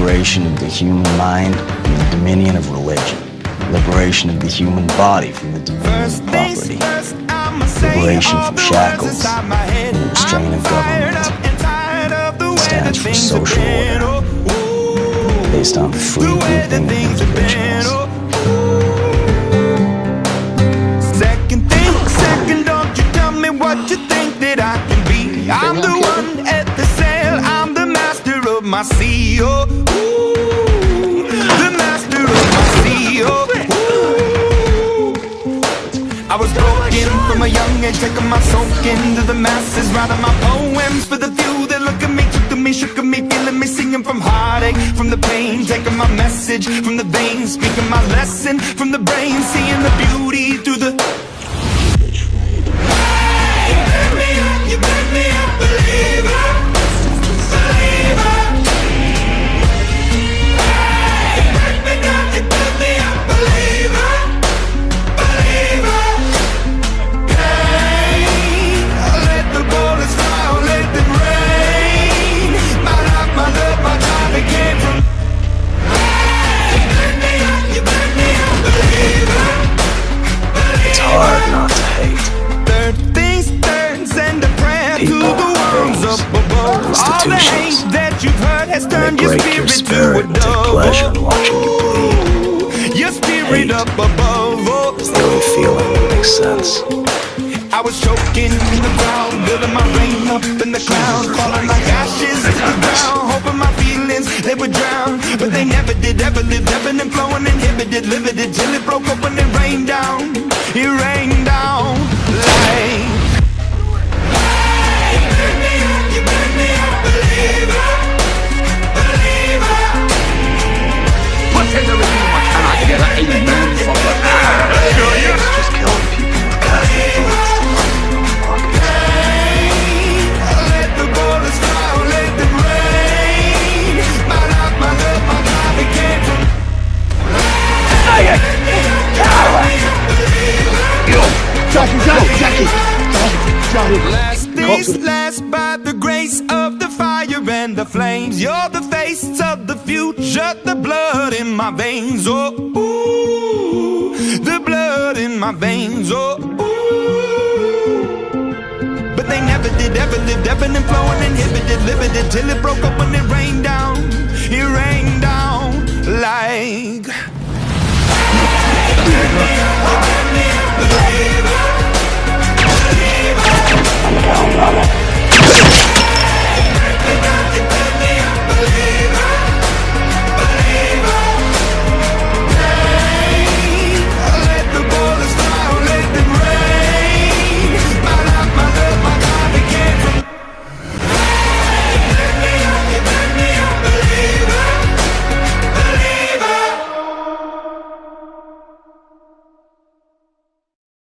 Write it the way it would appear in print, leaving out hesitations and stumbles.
Liberation of the human mind from the dominion of religion. Liberation of the human body from the dominion of property. Liberation from shackles and the restraint of government. It stands for social order, based on free grouping of individuals. Second, don't you tell me what you think that I can be. I'm the one at the sail, I'm the master of my sea. Oh, the master of my sea. Oh, I was broken from a young age, taking my soak into the masses, writing my poems for the few that look at me, took to me, shook at me, feeling me, singing from heartache, from the pain, taking my message from the veins, speaking my lesson from the brain, seeing the beauty through the. You make me a believer, believer. You make me down, you make me a believer, believer. Hey, let the bullets fly, let them rain. My life, my love, my time, it came from. You make me a believer, believer. It's hard not to hate. People, things, institutions. They break your spirit and take pleasure in watching you bleed. Hate is the only feeling that makes sense. I was choking in the ground, building my rain up in the clouds, falling like ashes to the ground, hoping my feelings, they would drown. But they never did, ever lived, ebbing and flowing, inhibited, limited, till it broke up when it rained down. It rained down like. Just killing people with casual bullets to line your own pockets. Let the bullets fly, let them rain. My life, my love, my life, it came from. Last things last by the grace of the fire and the flames. You're the face of the future, the blood in my veins. Oh, ooh, the blood in my veins. Oh, ooh. But they never did, ever lived, ebbing and flowing, inhibited, limited, till it broke up when it rained down. It rained down like. I'm down on it.